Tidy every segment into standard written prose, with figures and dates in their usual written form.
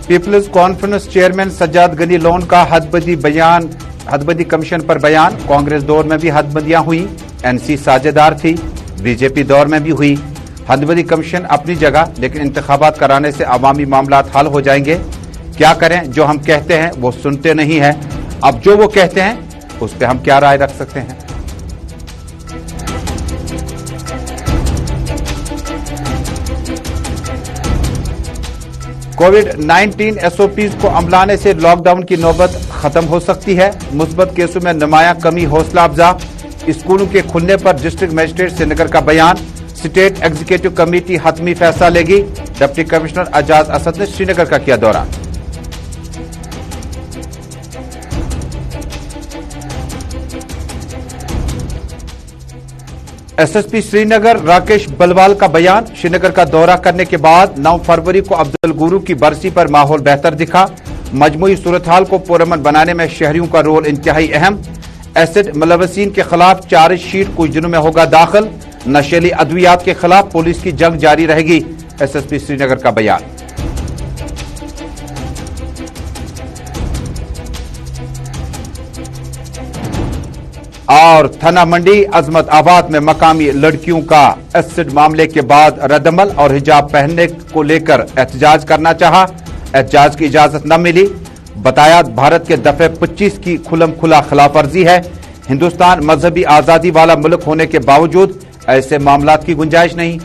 Peoples conference chairman Sajjad Ghani Lone का हदबंदी commission पर बयान। कांग्रेस दौर में भी हदबंदियां हुई, एनसी साझेदार थी, बीजेपी दौर में भी हुई। हदबंदी कमीशन अपनी जगह, लेकिन इंतखाबात कराने से अवामी मामलात हल हो जाएंगे। क्या करें, जो हम कहते हैं वो सुनते नहीं है। अब जो वो कहते हैं उस पर हम क्या राय रख सकते हैं। कोविड-19 एसओपीज को अमलाने से लॉकडाउन की नौबत खत्म हो सकती है। मुस्बत केसों में नुमाया कमी हौसला अफजा। स्कूलों के खुलने पर डिस्ट्रिक्ट मजिस्ट्रेट श्रीनगर का बयान। स्टेट एग्जीक्यूटिव कमेटी हतमी फैसला लेगी। डिप्टी कमिश्नर एजाज असद ने श्रीनगर का किया दौरा। एसएसपी श्रीनगर राकेश बलवाल का बयान। श्रीनगर का दौरा करने के बाद 9 फरवरी को अब्दुल गुरु की बरसी पर माहौल बेहतर दिखा। मजमूई सूरत-हाल को पुरअमन बनाने में शहरियों का रोल इंतहाई अहम। एसिड मुलवसीन के खिलाफ चार्जशीट कुछ दिनों में होगा दाखिल। नशीली अद्वियात के खिलाफ पुलिस की जंग जारी रहेगी। एसएसपी श्रीनगर का बयान। और थाना मंडी अजमत आबाद में मकामी लड़कियों का एसिड मामले के बाद रद्दअमल और हिजाब पहनने को लेकर एहतजाज करना चाहा। एहतजाज की इजाजत न मिली। बताया भारत के दफे 25 की खुलम खुला खिलाफवर्जी है। हिंदुस्तान मजहबी आजादी वाला मुल्क होने के बावजूद ऐसे मामलात की गुंजाइश नहीं।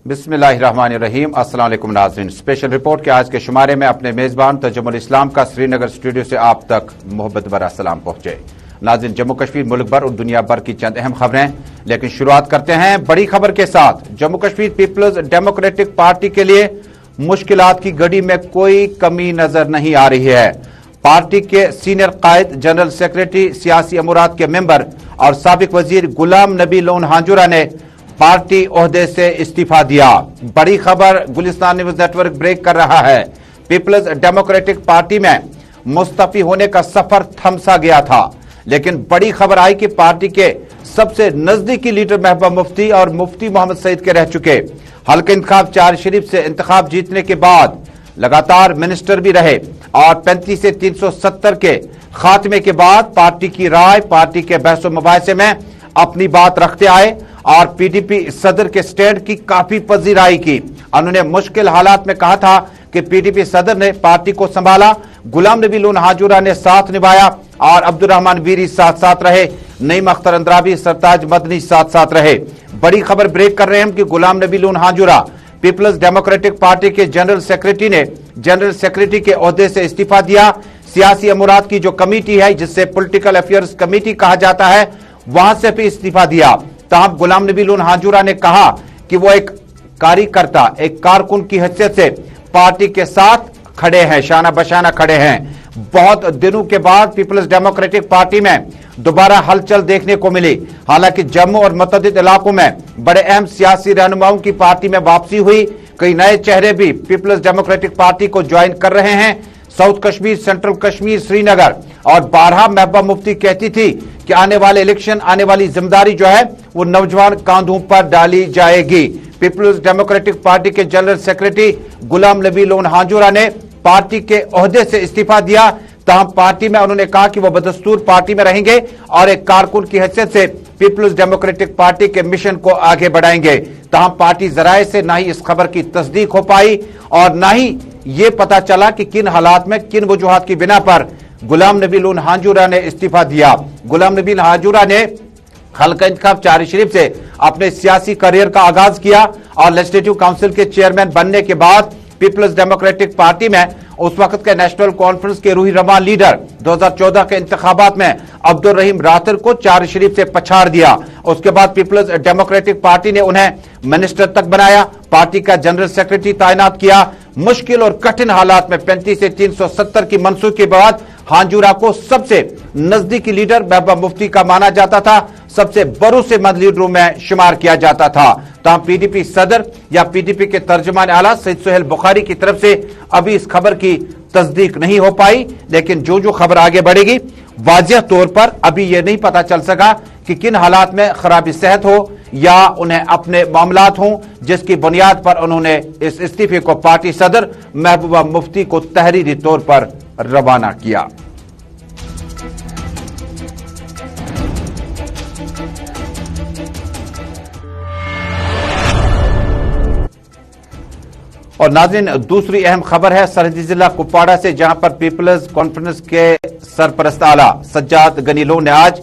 बिस्मिल्लाहिर्रहमानिर्रहीम। अस्सलाम वालेकुम नाज़रीन। स्पेशल रिपोर्ट के आज के शुमारे में अपने मेजबान तर्जुमुल इस्लाम का श्रीनगर स्टूडियो से आप तक मोहब्बत भरा सलाम पहुंचे। नाज़रीन, जम्मू कश्मीर, मुल्क भर और दुनिया भर की चंद अहम खबरें, लेकिन शुरुआत करते हैं बड़ी खबर के साथ। Jammu Kashmir peoples democratic party के लिए मुश्किलात की घड़ी में कोई कमी नजर नहीं आ रही है। पार्टी के सीनियर कायद, जनरल सेक्रेटरी, सियासी अमूरात के मेंबर और साबिक वजीर गुलाम नबी लोन हांजुरा ने पार्टी ओहदे से इस्तीफा दिया। बड़ी खबर गुलिस्तान न्यूज नेटवर्क ब्रेक कर रहा है। पीपल्स डेमोक्रेटिक पार्टी में मुस्तफी होने का सफर थमसा गया था, लेकिन बड़ी खबर आई कि पार्टी के सबसे नजदीकी लीडर महबूबा मुफ्ती और मुफ्ती मोहम्मद सईद के रह चुके हल्का इंतखाब 4 शरीफ से इंतखाब जीतने के बाद लगातार मिनिस्टर भी रहे और 35 से 370 के खात्मे के बाद पार्टी की राय, पार्टी के बहसो मुबाहिसे में अपनी बात रखते आए और पीडीपी सदर के स्टैंड की काफी पजीराई की। उन्होंने मुश्किल हालात में कहा था कि पीडीपी सदर ने पार्टी को संभाला, गुलाम नबी लोन हाजुरा ने साथ निभाया और अब्दुल रहमान वीरी साथ साथ रहे, नईम अख्तर अंद्राबी, सरताज मदनी साथ साथ रहे। बड़ी खबर ब्रेक कर रहे हैं कि Ghulam Nabi loan हाजुरा peoples democratic party के जनरल सेक्रेटरी ने जनरल सेक्रेटरी के ओहदे से इस्तीफा दिया। सियासी अमूरात की जो कमेटी है, जिससे पॉलिटिकल अफेयर्स कमेटी कहा जाता है, वहां से भी इस्तीफा दिया। तब गुलाम नबी लोन हाजुरा ने कहा कि वो एक कार्यकर्ता, एक कारकुन की हैसियत से पार्टी के साथ खड़े हैं, शाना बशाना खड़े हैं। बहुत दिनों के बाद पीपल्स डेमोक्रेटिक पार्टी में दोबारा हलचल देखने को मिली। हालांकि जम्मू और मुतअद्दिद इलाकों में बड़े अहम सियासी रहनुमाओं की पार्टी में वापसी हुई। कई नए चेहरे भी पीपल्स डेमोक्रेटिक पार्टी को ज्वाइन कर रहे हैं। साउथ कश्मीर, सेंट्रल कश्मीर, श्रीनगर और बारहा महबूबा मुफ्ती कहती थी कि आने वाले इलेक्शन, आने वाली जिम्मेदारी जो है वो नौजवान कांधों पर डाली जाएगी। पीपल्स डेमोक्रेटिक पार्टी के general secretary Ghulam Nabi loan हाजुरा ने पार्टी के ओहदे से इस्तीफा दिया। तहम पार्टी में उन्होंने कहा कि वो बदस्तूर पार्टी में रहेंगे और एक कारकुन की हैसियत से पीपल्स डेमोक्रेटिक पार्टी के मिशन को आगे बढ़ाएंगे। तहम पार्टी जराये से न ही इस खबर की तस्दीक हो पाई और न ही ये पता चला कि किन हालात में, किन वजूहात की बिना पर गुलाम नबी लोन हाजुरा ने इस्तीफा दिया। गुलाम नबी हाजुरा ने हल्का इंतखाब 4 शरीफ से अपने सियासी करियर का आगाज किया और लेजिस्लेटिव काउंसिल के चेयरमैन बनने के बाद पीपल्स डेमोक्रेटिक पार्टी में उस वक्त के नेशनल कॉन्फ्रेंस के रूही रवान लीडर 2014 के इंतखाबात में अब्दुल रहीम रातर को 4 शरीफ से पछाड़ दिया। उसके बाद पीपल्स डेमोक्रेटिक पार्टी ने उन्हें मिनिस्टर तक बनाया, पार्टी का जनरल सेक्रेटरी तैनात किया। मुश्किल और कठिन हालात में 35 से 370 की मंसूख के बाद हांजुरा को सबसे नजदीकी लीडर महबूबा मुफ्ती का माना जाता था। سب سے भरोसेमंद लीडरों में शुमार किया जाता था। तमाम पीडीपी सदर या पीडीपी के तर्जुमान आला सैयद सुहेल बुखारी की तरफ से अभी इस खबर की तस्दीक नहीं हो पाई, लेकिन जो खबर आगे बढ़ेगी वाज़ेह तौर पर अभी यह नहीं पता चल सका कि किन हालात में खराबी सेहत हो या उन्हें अपने मामलात हों, जिसकी बुनियाद पर उन्होंने इस इस्तीफे को पार्टी सदर महबूबा मुफ्ती को तहरीरी तौर पर रवाना किया। और नाज़रीन, दूसरी अहम खबर है सरहदी जिला कुपवाड़ा से, जहां पर पीपल्स कॉन्फ्रेंस के सरपरस्त आला सज्जाद गनी लोन ने आज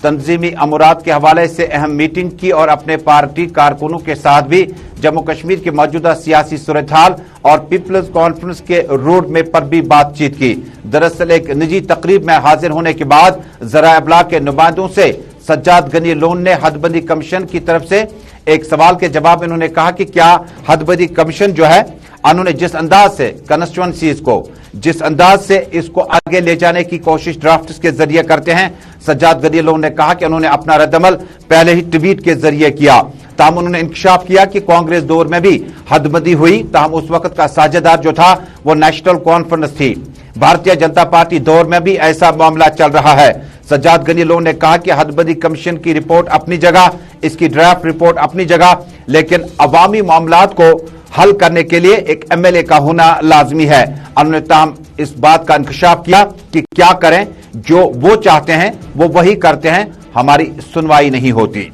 तंजीमी अमूरात के हवाले से अहम मीटिंग की और अपने पार्टी कारकुनों के साथ भी जम्मू कश्मीर की मौजूदा सियासी सूरत हाल और पीपल्स कॉन्फ्रेंस के रोड मैप पर भी बातचीत की। दरअसल एक निजी तकरीब में हाजिर होने के बाद ज़राए इब्लाग के नुमाइंदों से सज्जाद गनी लोन ने हदबंदी कमीशन की तरफ से एक सवाल के जवाब में उन्होंने कहा कि क्या हदबंदी कमीशन जो है, उन्होंने जिस अंदाज से कंस्टिट्यूएंसीज को, जिस अंदाज से इसको आगे ले जाने की कोशिश ड्राफ्ट के जरिए करते हैं, सज्जाद गनी लोन ने कहा कि उन्होंने अपना रद्दमल पहले ही ट्वीट के जरिए किया। ताहम उन्होंने इंकशाफ किया कि कांग्रेस दौर में भी हदबंदी हुई, ताहम उस वक्त का साझेदार जो था वो नेशनल कॉन्फ्रेंस थी। भारतीय जनता पार्टी दौर में भी ऐसा मामला चल रहा है। सज्जाद गनी लोन ने कहा कि हदबंदी कमीशन की रिपोर्ट अपनी जगह, इसकी ड्राफ्ट रिपोर्ट अपनी जगह, लेकिन अवामी मामलात को हल करने के लिए एक एमएलए का होना लाजमी है। उन्होंने ताहम इस बात का इंकशाफ किया कि क्या करें, जो वो चाहते हैं वो वही करते हैं, हमारी सुनवाई नहीं होती।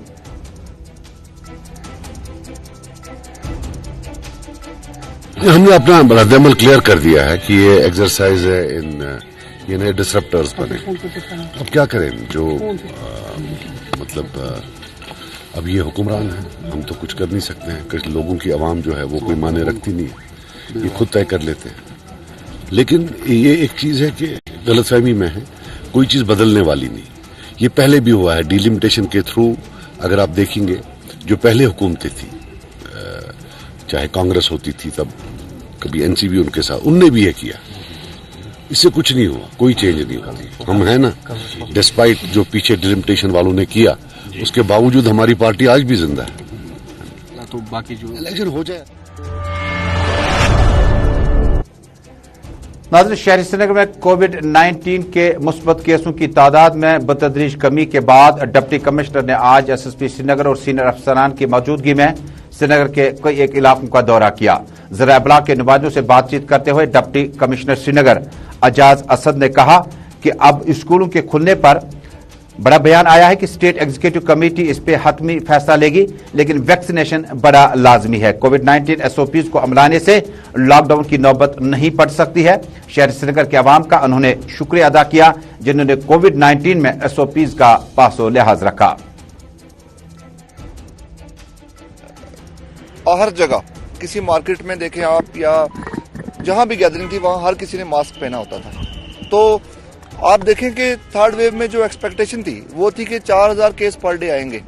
हमने अपना रद्दमल क्लियर कर दिया है कि ये एक्सरसाइज है इन ये नए डिसरप्टर्स बने। अब क्या करें, जो मतलब अब ये हुक्मरान है, हम तो कुछ कर नहीं सकते हैं। कुछ लोगों की आवाम जो है वो कोई माने रखती नहीं है, ये खुद तय कर लेते हैं। लेकिन ये एक चीज है कि गलतफहमी में है, कोई चीज बदलने वाली नहीं। ये पहले भी हुआ है डिलिमिटेशन के थ्रू। अगर आप देखेंगे जो पहले हुकूमतें थी, चाहे कांग्रेस होती थी तब, कभी एनसीबी उनके साथ, उनने भी ये किया, इससे कुछ नहीं हुआ, कोई चेंज नहीं हुआ। हम है ना, डिस्पाइट जो पीछे डिलिमिटेशन वालों ने किया, उसके बावजूद हमारी पार्टी आज भी जिंदा है। तो बाकी जो इलेक्शन हो जाए। नाज़रीन, शहरी श्रीनगर में कोविड-19 के मुस्बत केसों की तादाद में बतदरीज कमी के बाद डिप्टी कमिश्नर ने आज एसएसपी श्रीनगर और सीनियर अफसरान की मौजूदगी में श्रीनगर के कई एक इलाकों का दौरा किया। ज़राए इब्लाग के नुमाइंदों से बातचीत करते हुए डिप्टी कमिश्नर श्रीनगर अजाज असद ने कहा कि अब स्कूलों के खुलने पर बड़ा बयान आया है कि स्टेट एग्जीक्यूटिव कमेटी इस पे हतमी फैसला लेगी, लेकिन वैक्सीनेशन बड़ा लाजमी है। कोविड-19 एसओपीज को अमलाने से लॉकडाउन की नौबत नहीं पड़ सकती है। शहर श्रीनगर के अवाम का उन्होंने शुक्रिया अदा किया, जिन्होंने कोविड-19 में एसओपीज का पासो लिहाज रखा। हर जगह किसी मार्केट में देखें आप, या जहां भी गैदरिंग थी वहां हर किसी ने मास्क पहना होता था। तो आप देखें कि थर्ड वेव में जो एक्सपेक्टेशन थी वो थी कि 4000 केस पर डे आएंगे,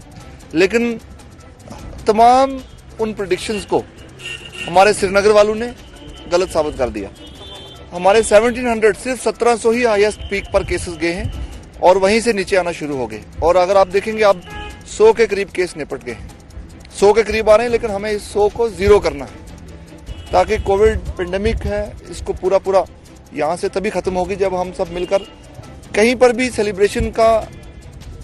लेकिन तमाम उन प्रेडिक्शंस को हमारे श्रीनगर वालों ने गलत साबित कर दिया। हमारे 1700 सिर्फ 1700 ही हाईएस्ट पीक पर केसेस गए हैं और वहीं से नीचे आना शुरू हो गए। और अगर आप देखेंगे अब 100 के करीब केस निपट गए, 100 के करीब आ रहे हैं, लेकिन हमें इस 100 को जीरो करना है, ताकि कोविड पेंडेमिक है इसको पूरा यहाँ से तभी खत्म होगी जब हम सब मिलकर, कहीं पर भी सेलिब्रेशन का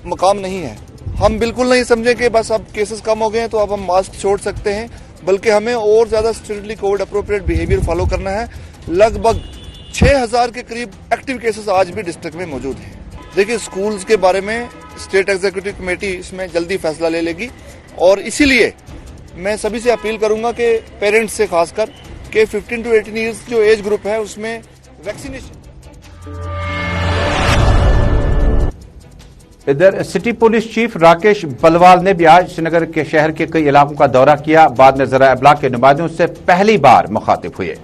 मकाम नहीं है। हम बिल्कुल नहीं समझें कि बस अब केसेस कम हो गए हैं तो अब हम मास्क छोड़ सकते हैं, बल्कि हमें और ज्यादा strictly Covid appropriate behaviour follow करना है। लगभग 6000 के करीब एक्टिव केसेस आज भी डिस्ट्रिक्ट में मौजूद हैं। देखिए, स्कूल्स के बारे में स्टेट एग्जीक्यूटिव कमेटी इसमें जल्दी फैसला ले लेगी, और इसीलिए मैं सभी से अपील करूंगा कि पेरेंट्स से खासकर कि 15 to 18 ईयर्स जो एज ग्रुप है उसमें वैक्सीनेशन। इधर city police chief Rakesh Balwal ने भी आज श्रीनगर के शहर के कई इलाकों का दौरा किया। बाद में ज़राए इब्लाग के नुमाइंदों से पहली बार मुखातिब हुए।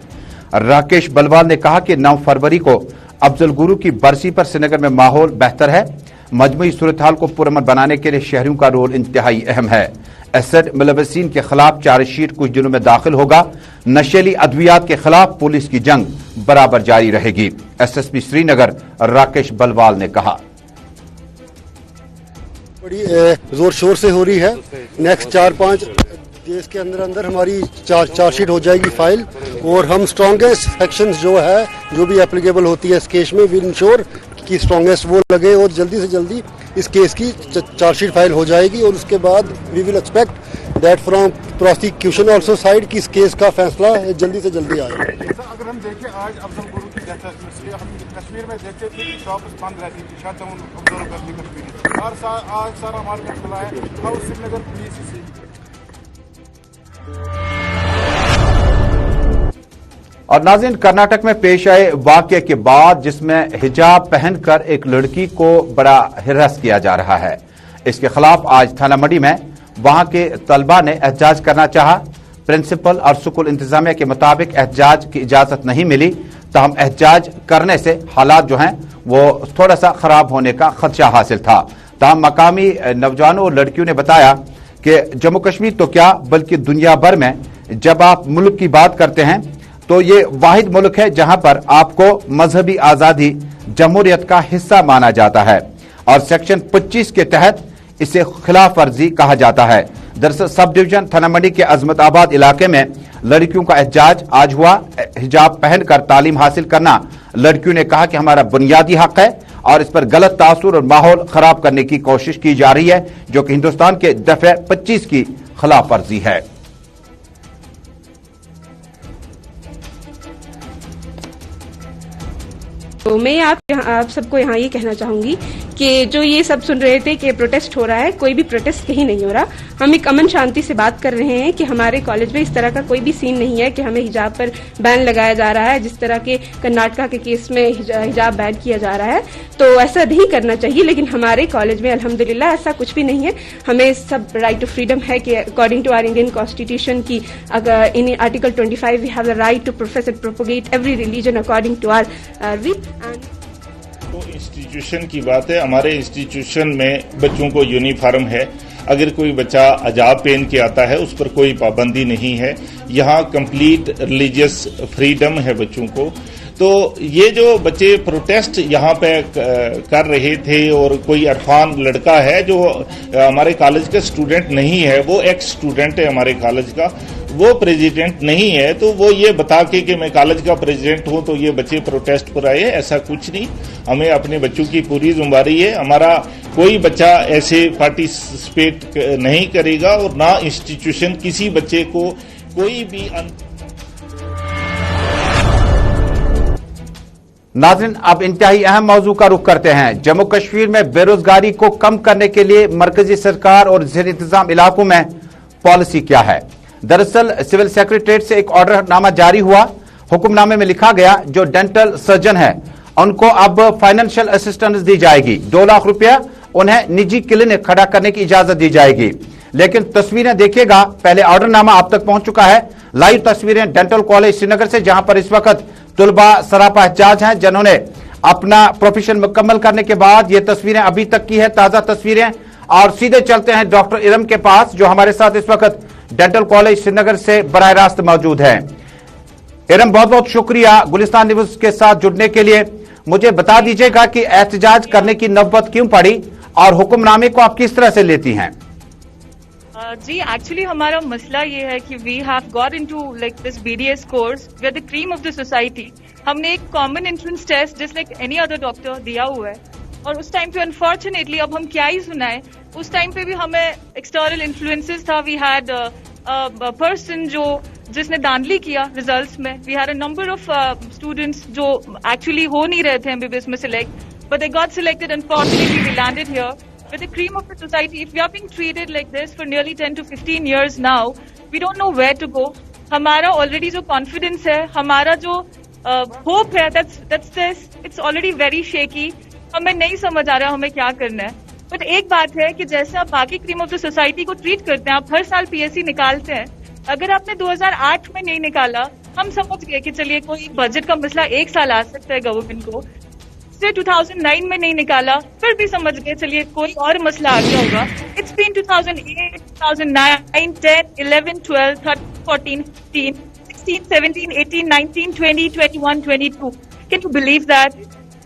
राकेश बलवाल ने कहा कि 9 फरवरी को अफजल गुरु की बरसी पर श्रीनगर में माहौल बेहतर है। मजमूई सूरत हाल को पुरअमन बनाने के लिए शहरियों का रोल इंतहाई अहम है। एसिड मुलव्वसीन के खिलाफ चार्जशीट कुछ दिनों में दाखिल होगा। नशीली अद्वियात के खिलाफ पुलिस की जंग बराबर जारी रहेगी। एसएसपी श्रीनगर राकेश बलवाल ने कहा। बड़ी जोर शोर से हो रही है। नेक्स्ट 4-5 डेज के अंदर हमारी चार्जशीट हो जाएगी फाइल, और हम स्ट्रॉन्गेस्ट सेक्शंस जो है जो भी एप्लीकेबल होती है इस केस में, विल इंश्योर कि स्ट्रॉन्गेस्ट वो लगे और जल्दी से जल्दी इस केस की चार्जशीट फाइल हो जाएगी। और उसके बाद we will expect that from prosecution also side कि इस केस का फैसला जल्दी से जल्दी आए। अगर हम देखें आज अफजल गुरु की डेथ है, हम कश्मीर में देखते थे कि शॉप्स बंद रहती थी, शट डाउन ऑब्जर्व करती कश्मीर, आज सारा मार्केट खुला है। हाउ श्रीनगर पुलिस से और नाज़रीन, कर्नाटक में पेश आए वाकये के बाद जिसमें हिजाब पहनकर एक लड़की को बड़ा हिरास किया जा रहा है, इसके खिलाफ आज थाना मंडी में वहां के तलबा ने एहतजाज करना चाहा। प्रिंसिपल और स्कूल इंतजामिया के मुताबिक एहतजाज की इजाजत नहीं मिली, ताहम एहतजाज करने से हालात जो हैं वो थोड़ा सा खराब होने का खदशा हासिल था। ताहम मकामी नौजवानों और लड़कियों ने बताया कि जम्मू कश्मीर तो क्या बल्कि दुनिया भर में जब आप मुल्क की बात करते हैं तो ये वाहिद मुल्क है जहां पर आपको मजहबी आजादी जमहूरियत का हिस्सा माना जाता है और सेक्शन 25 के तहत इसे खिलाफ वर्जी कहा जाता है। दरअसल सब डिवीजन थाना मंडी के अजमताबाद इलाके में लड़कियों का एहतजाज आज हुआ। हिजाब पहनकर तालीम हासिल करना लड़कियों ने कहा कि हमारा बुनियादी हक है और इस पर गलत तासुर और माहौल खराब करने की कोशिश की जा रही है, जो कि हिंदुस्तान के दफे 25 की खिलाफ वर्जी है। तो मैं आप सबको यहाँ ये कहना चाहूंगी कि जो ये सब सुन रहे थे कि प्रोटेस्ट हो रहा है, कोई भी प्रोटेस्ट कहीं नहीं हो रहा। हम एक अमन शांति से बात कर रहे हैं कि हमारे कॉलेज में इस तरह का कोई भी सीन नहीं है कि हमें हिजाब पर बैन लगाया जा रहा है, जिस तरह के कर्नाटका के केस में हिजाब बैन किया जा रहा है। तो ऐसा नहीं करना चाहिए, लेकिन हमारे कॉलेज में अल्हम्दुलिल्लाह ऐसा कुछ भी नहीं है। हमें सब राइट टू फ्रीडम है कि according to our Indian constitution की अगर in article 25 we have the right to profess and propagate every religion according to our rich. तो इंस्टीट्यूशन की बात है, हमारे इंस्टीट्यूशन में बच्चों को यूनिफॉर्म है। अगर कोई बच्चा हिजाब पहन के आता है उस पर कोई पाबंदी नहीं है। यहाँ कंप्लीट रिलीजियस फ्रीडम है बच्चों को। तो ये जो बच्चे प्रोटेस्ट यहाँ पे कर रहे थे, और कोई अरफान लड़का है जो हमारे कॉलेज का स्टूडेंट नहीं है, वो एक्स स्टूडेंट है हमारे कॉलेज का, वो प्रेसिडेंट नहीं है, तो वो ये बता के कि मैं कॉलेज का प्रेसिडेंट हूं तो ये बच्चे प्रोटेस्ट पर आए, ऐसा कुछ नहीं। हमें अपने बच्चों की पूरी जिम्मेदारी है। हमारा कोई बच्चा ऐसे पार्टिसिपेट नहीं करेगा और ना इंस्टीट्यूशन किसी बच्चे को कोई भी नाज़रीन, अब इंतहाई अहम मौजू का रुख करते हैं। जम्मू कश्मीर में बेरोजगारी को कम करने के लिए मरकजी सरकार और ज़ेर इंतजाम इलाकों में पॉलिसी क्या है। दरअसल सिविल सेक्रेटरीट से एक ऑर्डर नामा जारी हुआ। हुक्मनामे में लिखा गया जो डेंटल सर्जन है उनको अब फाइनेंशियल असिस्टेंस दी जाएगी। 2 लाख रुपया उन्हें निजी क्लिनिक खड़ा करने की इजाजत दी जाएगी। लेकिन तस्वीरें देखिएगा, पहले ऑर्डर नामा आप तक पहुंच चुका है। लाइव तस्वीरें डेंटल कॉलेज श्रीनगर से, जहां पर इस वक्त तुलबा सरापा एहतजाज हैं जिन्होंने अपना प्रोफेशन मुकम्मल करने के बाद ये तस्वीरें अभी तक की है, ताजा तस्वीरें। और सीधे चलते हैं डॉक्टर इरम के पास जो हमारे साथ इस वक्त डेंटल कॉलेज श्रीनगर से बराह रास्त मौजूद है। इरम, बहुत बहुत शुक्रिया गुलिस्तान न्यूज के साथ जुड़ने के लिए। मुझे बता दीजिएगा कि एहतजाज करने की नौबत क्यों पड़ी और हुक्मनामे को आप किस तरह से लेती हैं? जी, एक्चुअली हमारा मसला ये है कि we have got into like this BDS course, we are the cream of the society. हमने एक common entrance test just like any other doctor दिया हुआ है, और उस टाइम पे अनफॉर्चुनेटली अब हम क्या ही सुनाए, उस टाइम पे भी हमें एक्सटर्नल इन्फ्लुएंसेस था। वी हैड पर्सन जिसने धांधली किया रिजल्ट्स में। We had a number of students जो एक्चुअली हो नहीं रहे थे एमबीबीएस में select, but they got selected. Unfortunately we landed here with the cream of the society. If we are being treated like this for nearly 10 to 15 years now, we don't know where to go. हमारा already जो confidence है, हमारा जो hope है, that's this. It's already very shaky. हमें नहीं समझ आ रहा हमें क्या करना है। But एक बात है कि जैसे आप बाकी cream of the society को treat करते हैं, आप हर साल PSC निकालते हैं। अगर आपने 2008 में नहीं निकाला, हम समझ गए कि चलिए कोई बजट का मसला एक साल आ सकता है गवर्नमेंट को। 2009 में नहीं निकाला, फिर भी समझ गए चलिए कोई और मसला आ गया होगा। It's been 2008, 2009, 10, 11, 12, 13, 14, 15, 16, 17, 18, 19, 20, 21, 22। Can you believe that?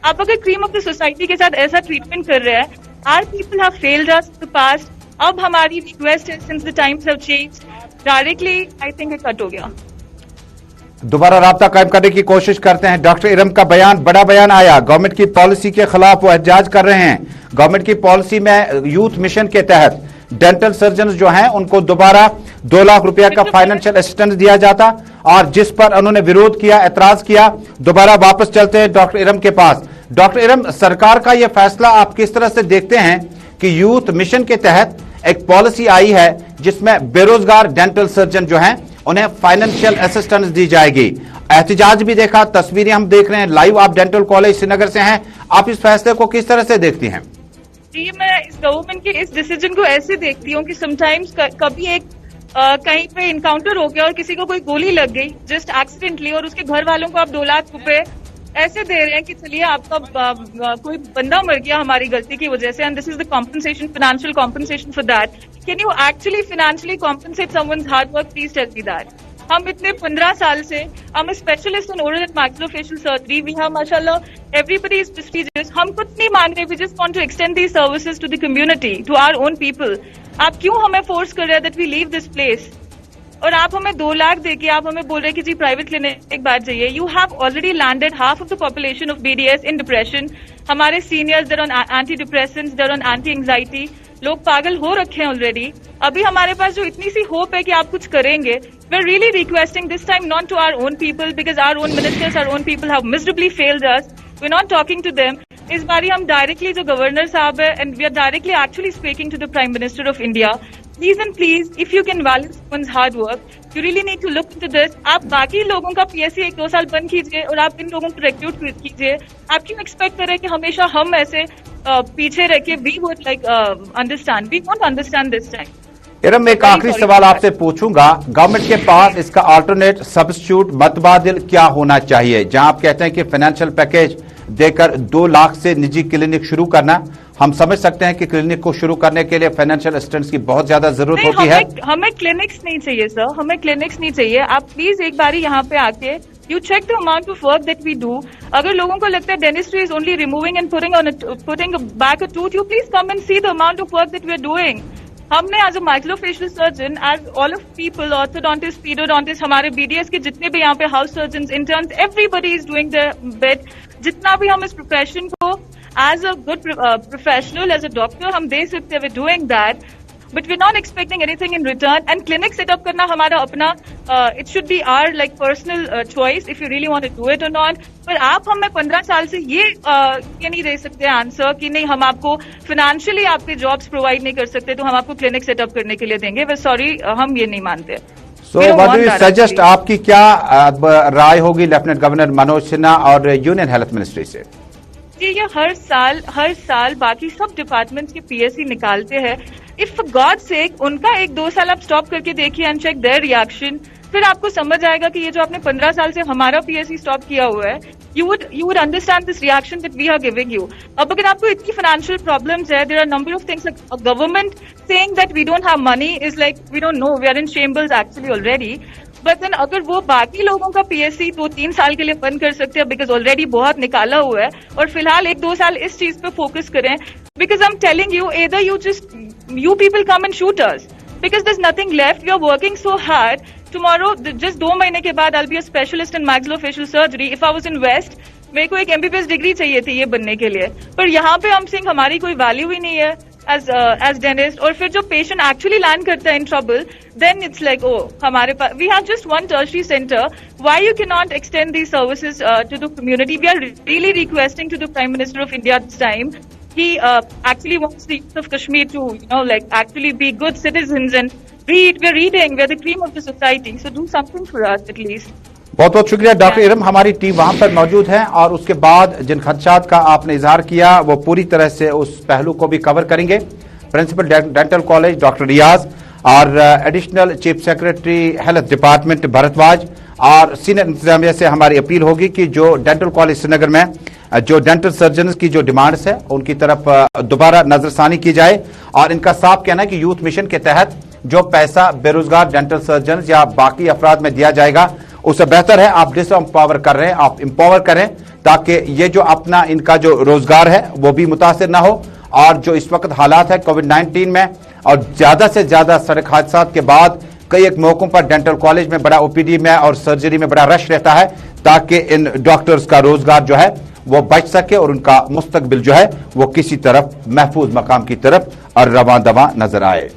आप अगर क्रीम ऑफ द सोसाइटी के साथ ऐसा ट्रीटमेंट कर रहे हैं, Our people have failed us in the past. अब हमारी request है, since the times have changed, directly I think it cut हो गया. दोबारा राब्ता कायम करने की कोशिश करते हैं। डॉक्टर इरम का बयान, बड़ा बयान आया, गवर्नमेंट की पॉलिसी के खिलाफ वो एहतजाज कर रहे हैं। गवर्नमेंट की पॉलिसी में यूथ मिशन के तहत डेंटल सर्जन जो हैं उनको दोबारा 2 लाख रुपया का फाइनेंशियल असिस्टेंस दिया जाता, और जिस पर उन्होंने विरोध किया, एतराज किया। दोबारा वापस चलते हैं डॉक्टर इरम के पास। डॉक्टर इरम, सरकार का यह फैसला आप किस तरह से देखते हैं कि यूथ मिशन के तहत एक पॉलिसी आई है जिसमें बेरोजगार डेंटल सर्जन जो हैं उन्हें फाइनेंशियल असिस्टेंस दी जाएगी? एहतजाज भी देखा, तस्वीरें हम देख रहे हैं लाइव, आप डेंटल कॉलेज श्रीनगर से हैं, आप इस फैसले को किस तरह से देखती हैं? जी, मैं इस गवर्नमेंट के इस डिसीजन को ऐसे देखती हूँ कि समटाइम्स कभी एक कहीं पे इनकाउंटर हो गया और किसी को कोई गोली लग गई जस्ट एक्सीडेंटली, और उसके घर वालों को आप 2 लाख रुपए ऐसे दे रहे हैं कि चलिए आपका कोई बंदा मर गया हमारी गलती की वजह से, and this is the compensation, financial compensation for that. Can you actually financially compensate someone's hard work? Please tell me that. हम इतने 15 साल से, I'm a specialist in oral and maxillofacial surgery. We have, mashallah, everybody is prestigious. हम कुछ नहीं मांग रहे. We just want to extend these services to the community, to our own people. आप क्यों हमें फोर्स कर रहे हैं that we leave this place? और आप हमें 2 लाख देके आप हमें बोल रहे हैं कि जी प्राइवेट क्लिनिक एक बार जाइए. You have already landed half of the population of BDS in depression. हमारे seniors, they're on antidepressants, they're on anti-anxiety. लोग पागल हो रखे हैं ऑलरेडी. अभी हमारे पास जो इतनी सी होप है कि आप कुछ करेंगे, we're really requesting this time not to our own people, because our own ministers, our own people have miserably failed us. We're not talking to them. इस बारी हम डायरेक्टली जो गवर्नर साहब है, and we are directly actually speaking to the Prime Minister of India. Please and please, if you can value someone's hard work, you really need to look into this. आप बाकी लोगों का PSC 1-2 साल बंद कीजिए और आप इन लोगों को रिक्रूट कीजिए. आप क्यों एक्सपेक्ट करें कि हमेशा हम ऐसे पीछे रह के we would like understand. We won't understand this time. Iram, एक आखिरी सवाल आपसे पूछूंगा, गवर्नमेंट के पास इसका अल्टरनेट सब्स्टिट्यूट मतबादिल क्या होना चाहिए? जहां आप कहते हैं कि फाइनेंशियल पैकेज देकर 2 लाख से निजी क्लिनिक शुरू करना, हम समझ सकते हैं कि क्लिनिक को शुरू करने के लिए फाइनेंशियल असिस्टेंस की बहुत ज्यादा जरूरत होती है. हमें क्लिनिक्स नहीं चाहिए सर, हमें क्लिनिक्स नहीं चाहिए. आप प्लीज एक बारी यहाँ पे आके you check the amount of work that we do. अगर लोगों को लगता है dentistry is only removing and putting back a tooth, you please come and see the amount of work that we are doing. हमने as a maxillofacial surgeon, as all of people, orthodontist, pedodontist, हमारे BDS के जितने भी यहाँ पे house surgeon, interns, everybody is doing the bit. जितना भी हम इस प्रोफेशन को as a good professional, as a doctor हम दे सकते हैं, we doing that, but we not expecting anything in return. And clinic setup करना हमारा अपना, it should be our like personal choice if you really want to do it और not. पर आप हमें 15 साल से ये नहीं दे सकते आंसर कि नहीं हम आपको फाइनेंशियली आपके जॉब्स प्रोवाइड नहीं कर सकते तो हम आपको क्लिनिक सेटअप करने के लिए देंगे. वे सॉरी, हम ये नहीं मानते. So what do you suggest? आपकी क्या राय होगी लेफ्टिनेंट गवर्नर मनोज सिन्हा और यूनियन हेल्थ मिनिस्ट्री से? जी, ये हर साल बाकी सब डिपार्टमेंट्स के पीएससी निकालते हैं. इफ गॉड सेक उनका 1-2 साल आप स्टॉप करके देखिए एंड चेक देयर रिएक्शन, फिर आपको समझ आएगा कि ये जो आपने 15 साल से हमारा पीएससी स्टॉप किया हुआ है, you would understand this reaction that we are giving you. अब अगर आपको इतनी financial problems है, there are a number of things like a government saying that we don't have money is like we don't know, we are in shambles actually already. But then अगर वो बाकी लोगों का पीएससी 2-3 साल के लिए बंद कर सकते हैं because already बहुत निकाला हुआ है, और फिलहाल 1-2 साल इस चीज पे फोकस करें, because I'm telling you, either you people come and shoot us because there's nothing left. We are working so hard. Tomorrow, just 2 महीने के बाद I'll be a specialist in maxillofacial surgery. If I was in West, मेरे को एक MBBS degree चाहिए थी ये बनने के लिए, पर यहाँ पे हम सिंह हमारी कोई वैल्यू ही नहीं है as dentist. और फिर जो पेशेंट एक्चुअली लैंड करता है in trouble, then it's like हमारे पास we have just one tertiary center. Why you cannot extend these services to the community? We are really requesting to the Prime Minister of India this time. He actually wants the youth of Kashmir to, like actually be good citizens and read. We're reading. We're the cream of the society. So do something for us at least. बहुत बहुत शुक्रिया doctor Iram, हमारी team वहां पर मौजूद है और उसके बाद जिन खदशात का आपने इजहार किया वो पूरी तरह से उस पहलू को भी कवर करेंगे. प्रिंसिपल डेंटल कॉलेज डॉक्टर रियाज और additional chief secretary health department Bharadwaj और सीनियर इंतजामिया से हमारी अपील होगी कि जो डेंटल कॉलेज श्रीनगर में जो डेंटल सर्जन की जो डिमांड्स है उनकी तरफ दोबारा नजरसानी की जाए. और इनका साफ कहना है कि यूथ मिशन के तहत जो पैसा बेरोजगार डेंटल सर्जन या बाकी अफराद में दिया जाएगा उससे बेहतर है आप डिसएम्पावर कर रहे हैं, आप एम्पावर करें ताकि ये जो अपना इनका जो रोजगार है वो भी मुतासिर ना हो और जो इस वक्त हालात है कोविड-19 में और ज्यादा से ज्यादा सड़क हादसा के बाद कई एक मौकों पर डेंटल कॉलेज में बड़ा ओपीडी में और सर्जरी में बड़ा रश रहता है ताकि इन डॉक्टर्स का रोजगार जो है वो बच सके और उनका मुस्तकबिल जो है वो किसी तरफ महफूज मकाम की तरफ और रवां दवा नजर आए।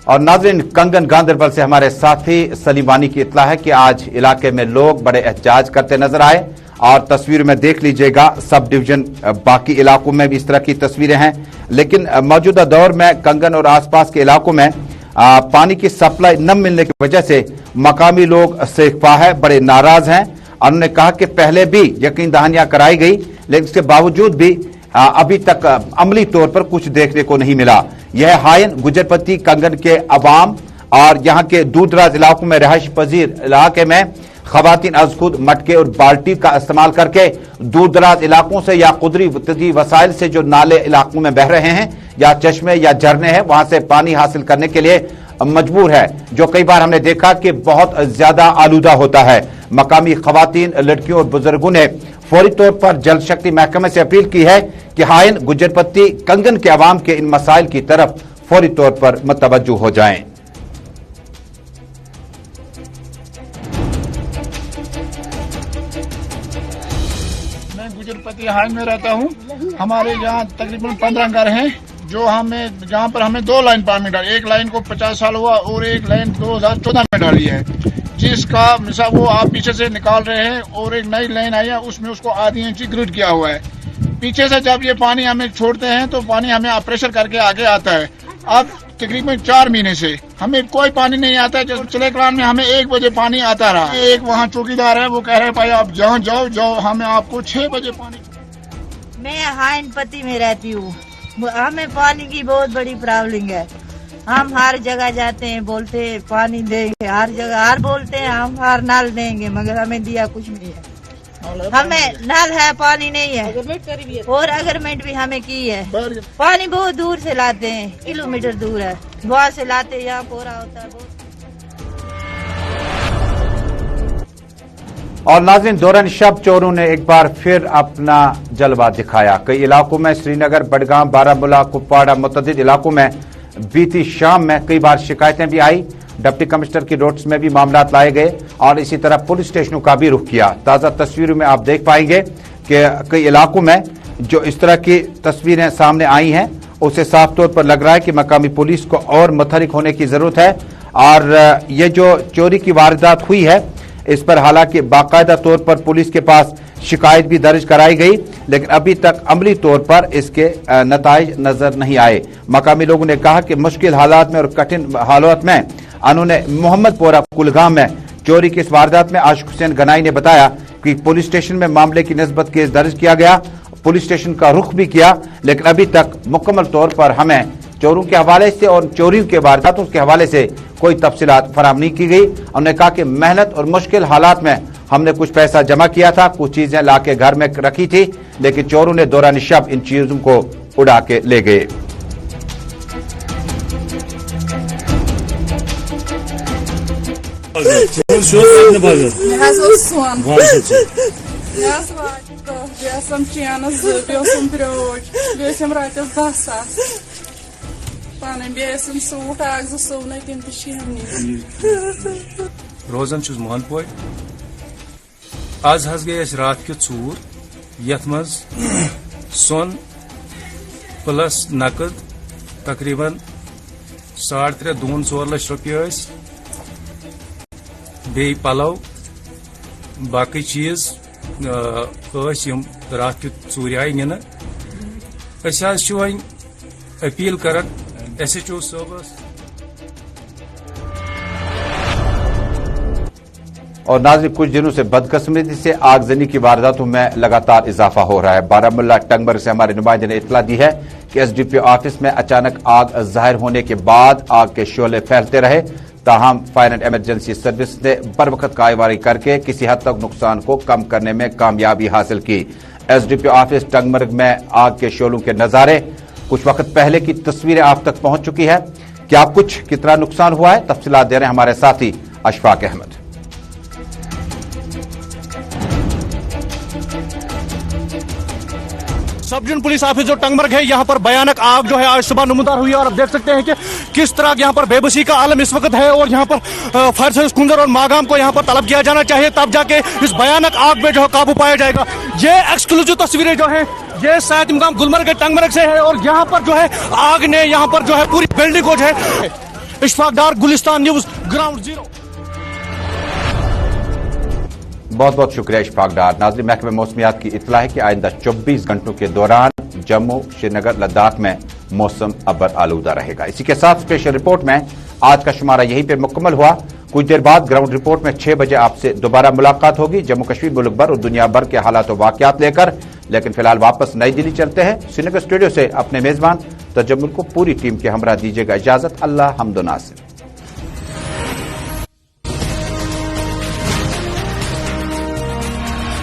और नाज़रीन, कंगन गांधरबल से हमारे साथी सलीमानी की इत्तला है कि आज इलाके में लोग बड़े एहतजाज करते नजर आए और तस्वीर में देख लीजिएगा सब डिवीजन बाकी इलाकों में भी इस तरह की तस्वीरें हैं, लेकिन मौजूदा दौर में कंगन और आसपास के इलाकों में पानी की सप्लाई न मिलने की वजह से मकामी लोग सेखफा है बड़े नाराज हैं। उन्होंने कहा कि पहले भी यकीन दहानियां कराई गई लेकिन इसके बावजूद भी अभी तक अमली तौर पर कुछ देखने को नहीं मिला। यह हायन गुजरपट्टी कंगन के अवाम और यहाँ के दूर दराज इलाकों में रहायश पजीर इलाके में खवातीन आज खुद मटके और बाल्टी का इस्तेमाल करके दूर दराज इलाकों से या कुदरती वसाइल से जो नाले इलाकों में बह रहे हैं या चश्मे या झरने हैं वहां से पानी हासिल करने के लिए मजबूर है, जो कई बार हमने देखा कि बहुत ज्यादा आलूदा होता है। मकामी खवातीन, लड़कियों और बुजुर्गों ने फौरी तौर पर जल शक्ति महकमे से अपील की है कि हायन गुजरपट्टी कंगन के अवाम के इन मसाइल की तरफ फौरी तौर पर मतवज्जो हो जाएं। मैं गुजरपट्टी हायन में रहता हूँ। हमारे यहाँ तकरीबन 15 घर हैं जहाँ पर हमें 2 लाइन पानी डाली। एक लाइन को 50 साल हुआ और एक लाइन 2014 में डाली है, जिसका मिसाल वो आप पीछे से निकाल रहे हैं और एक नई लाइन आई है उसमें उसको आधी इंची ग्रिड किया हुआ है। पीछे से जब ये पानी हमें छोड़ते हैं तो पानी हमें प्रेशर करके आगे आता है। अब तकरीबन 4 महीने से हमें कोई पानी नहीं आता है। जैसे चले कलान में हमें 1 बजे पानी आता रहा। एक वहाँ चौकीदार है वो कह रहे हैं भाई आप जहाँ जाओ हमें आपको 6 बजे पानी। मैं हायन पति में रहती हूँ। हमें पानी की बहुत बड़ी प्रॉब्लम है। हम हर जगह जाते हैं, बोलते हैं पानी देंगे, हर जगह हर बोलते हैं हम हर नल देंगे, मगर हमें दिया कुछ नहीं है। हमें नल है, पानी नहीं है और अग्रीमेंट भी हमें की है। पानी बहुत दूर से लाते हैं, किलोमीटर दूर है, वहाँ से लाते हैं, यहाँ कोरा होता है बहुत। और नाज़रीन, दौरान शब चोरों ने एक बार फिर अपना जलवा दिखाया। कई इलाकों में श्रीनगर, बडगाम, बारामूला, कुपवाड़ा मुतअद्दिद इलाकों में बीती शाम में कई बार शिकायतें भी आई। डिप्टी कमिश्नर की नोटिस में भी मामला लाए गए और इसी तरह पुलिस स्टेशनों का भी रुख किया। ताज़ा तस्वीरों में आप देख पाएंगे कि कई इलाकों में जो इस तरह की तस्वीरें सामने आई हैं उससे साफ तौर पर लग रहा है कि मकामी पुलिस को और मुतहरिक होने की जरूरत है। और ये जो चोरी की वारदात हुई है इस पर हालांकि बाकायदा तौर पर पुलिस के पास शिकायत भी दर्ज कराई गई, लेकिन अभी तक अमली तौर पर इसके नताइज नजर नहीं आए। मकामी लोगों ने कहा कि मुश्किल हालात में और कठिन हालात में उन्होंने मोहम्मदपुरा कुलगाम में चोरी की इस वारदात में आशिक हुसैन गनाई ने बताया कि पुलिस स्टेशन में मामले की निस्बत केस दर्ज किया गया, पुलिस स्टेशन का रुख भी किया, लेकिन अभी तक मुकम्मल तौर पर हमें चोरों के हवाले से और चोरियों के वारदातों के हवाले से कोई तफसीलात फराहम नहीं की गई। उन्होंने कहा कि मेहनत और मुश्किल हालात में हमने कुछ पैसा जमा किया था, कुछ चीजें लाके घर में रखी थी, लेकिन चोरों ने दौरान शब इन चीजों को उड़ा के ले गए। रोजान छुस मोहनपोर आज हज गए रात के चूर यथ मज सोन प्लस नकद तकरीबन 3.5-4 लाख रुपये बे पलव बाकी चीज रात के चूर आई नीन अपील कर SHO सर्विस। और नाज़रीन, कुछ दिनों से बदकिस्मती से आगजनी की वारदातों में लगातार इजाफा हो रहा है। बारामूला टंगमर्ग से हमारे नुमाइंदे ने इत्तला दी है कि SDPO ऑफिस में अचानक आग जाहिर होने के बाद आग के शोले फैलते रहे, ताहम फायर एंड इमरजेंसी सर्विस ने बरवक्त कार्रवाई करके किसी हद तक नुकसान को कम करने में कामयाबी हासिल की। SDPO ऑफिस टंगमर्ग में आग के शोलों के नजारे कुछ वक्त पहले की तस्वीरें आप तक पहुंच चुकी है। क्या कुछ कितना नुकसान हुआ है, तफसीलात दे रहे हैं हमारे साथी Ashfaq Ahmad. Sub division police office जो टंगमर्ग है, यहाँ पर भयानक आग जो है आज सुबह नमूदार हुई है और आप देख सकते हैं कि किस तरह यहाँ पर बेबसी का आलम इस वक्त है और यहाँ पर फायर सर्विस कुंदर और मागाम को यहाँ पर तलब किया जाना चाहिए, तब जाके इस भयानक आग में जो है काबू पाया जाएगा। ये एक्सक्लूसिव तस्वीरें जो है ये शायद मुकाम गुलमर्ग के टंगमर्ग से है और यहाँ पर जो है आग ने यहाँ पर जो है पूरी बिल्डिंग को जो है। इशफाक डार, गुलिस्तान न्यूज, ग्राउंड जीरो। बहुत बहुत शुक्रिया इशफाक डार। नाज़रीन, महकमे मौसमियात की इत्तला है कि आइंदा 24 घंटों के दौरान जम्मू, श्रीनगर, लद्दाख में मौसम अबर आलूदा रहेगा। इसी के साथ स्पेशल रिपोर्ट में आज का शुमारा यहीं पर मुकम्मल हुआ। कुछ देर बाद ग्राउंड रिपोर्ट में 6 बजे आपसे दोबारा मुलाकात होगी जम्मू कश्मीर, मुल्क भर और दुनिया भर के हालात और वाकयात लेकर। लेकिन फिलहाल वापस नई दिल्ली चलते हैं। श्रीनगर स्टूडियो से अपने मेजबान तजम्मुल को पूरी टीम के हमरा दीजिएगा इजाजत। अल्लाह हम्दो नासिर।